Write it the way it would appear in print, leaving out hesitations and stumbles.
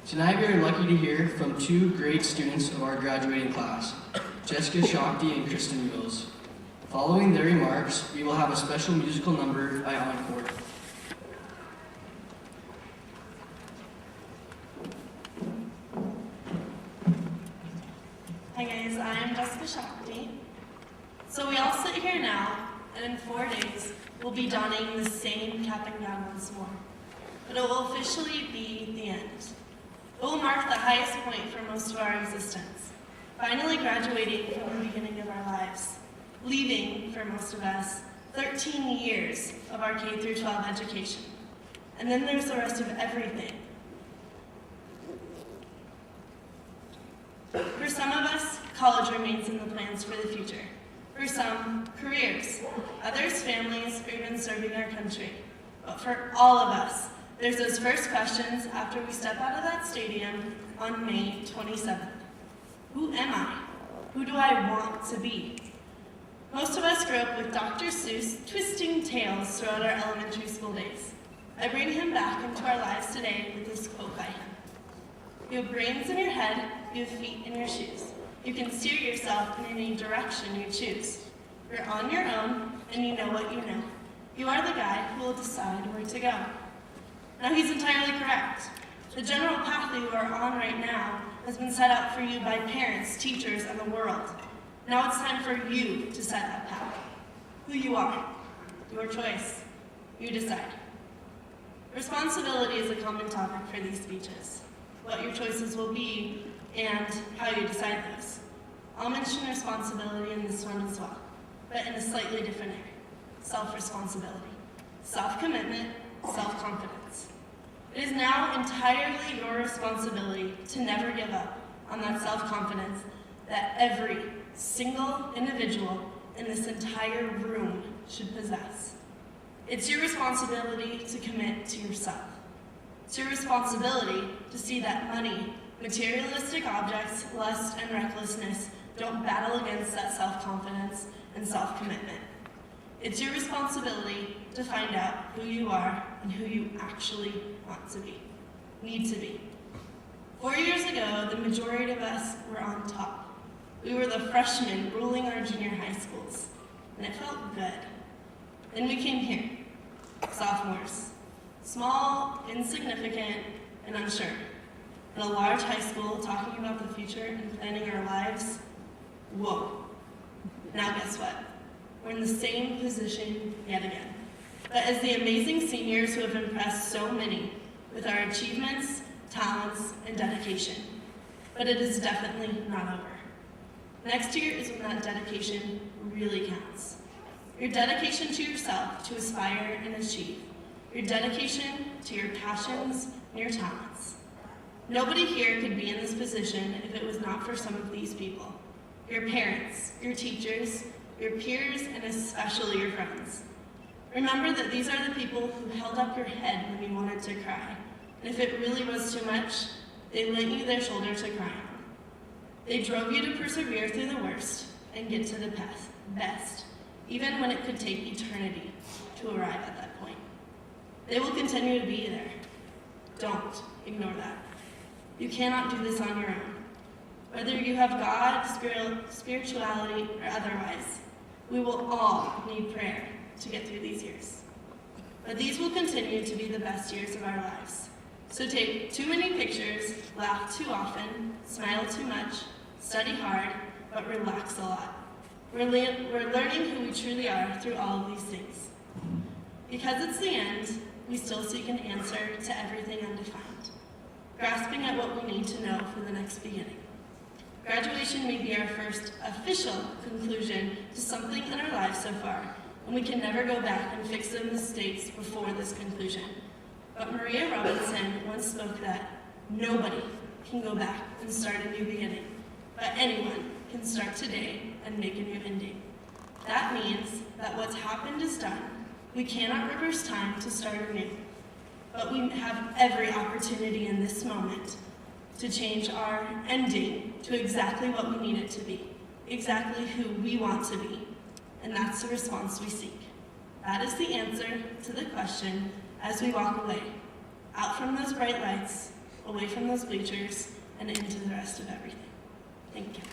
Tonight we are lucky to hear from two great students of our graduating class, Jessica Shakti and Kristen Wills. Following their remarks, we will have a special musical number by Encore. Hi guys, I am Jessica Shakti. So we all sit here now, and in 4 days, we'll be donning the same cap and gown once more. But it will officially be the end. It will mark the highest point for most of our existence, finally graduating from the beginning of our lives, leaving, for most of us, 13 years of our K through 12 education. And then there's the rest of everything. For some of us, college remains in the plans for the future. For some, careers. Others, families, or even serving our country. But for all of us, there's those first questions after we step out of that stadium on May 27th. Who am I? Who do I want to be? Most of us grew up with Dr. Seuss twisting tales throughout our elementary school days. I bring him back into our lives today with this quote by him. You have brains in your head, you have feet in your shoes. You can steer yourself in any direction you choose. You're on your own, and you know what you know. You are the guy who will decide where to go. Now, he's entirely correct. The general path that you are on right now has been set out for you by parents, teachers, and the world. Now it's time for you to set that path. Who you are, your choice, you decide. Responsibility is a common topic for these speeches. What your choices will be and how you decide those. I'll mention responsibility in this one as well, but in a slightly different area. Self-responsibility, self-commitment, self-confidence. It is now entirely your responsibility to never give up on that self-confidence that every single individual in this entire room should possess. It's your responsibility to commit to yourself. It's your responsibility to see that money, materialistic objects, lust, and recklessness don't battle against that self-confidence and self-commitment. It's your responsibility to find out who you are and who you actually want to be, need to be. 4 years ago, the majority of us were on top. We were the freshmen ruling our junior high schools, and it felt good. Then we came here, sophomores, small, insignificant, and unsure. In a large high school, talking about the future and planning our lives, whoa. Now guess what? We're in the same position yet again. But as the amazing seniors who have impressed so many with our achievements, talents, and dedication. But it is definitely not over. Next year is when that dedication really counts. Your dedication to yourself to aspire and achieve. Your dedication to your passions and your talents. Nobody here could be in this position if it was not for some of these people. Your parents, your teachers, your peers, and especially your friends. Remember that these are the people who held up your head when you wanted to cry. And if it really was too much, they lent you their shoulder to cry on. They drove you to persevere through the worst and get to the best, even when it could take eternity to arrive at that point. They will continue to be there. Don't ignore that. You cannot do this on your own. Whether you have God, spirituality, or otherwise, we will all need prayer to get through these years. But these will continue to be the best years of our lives. So take too many pictures, laugh too often, smile too much, study hard, but relax a lot. We're learning who we truly are through all of these things. Because it's the end, we still seek an answer to everything undefined, grasping at what we need to know for the next beginning. Graduation may be our first official conclusion to something in our lives so far, and we can never go back and fix the mistakes before this conclusion. But Maria Robinson once spoke that nobody can go back and start a new beginning, but anyone can start today and make a new ending. That means that what's happened is done. We cannot reverse time to start anew, but we have every opportunity in this moment to change our ending to exactly what we need it to be, exactly who we want to be, and that's the response we seek. That is the answer to the question as we walk away, out from those bright lights, away from those bleachers, and into the rest of everything. Thank you.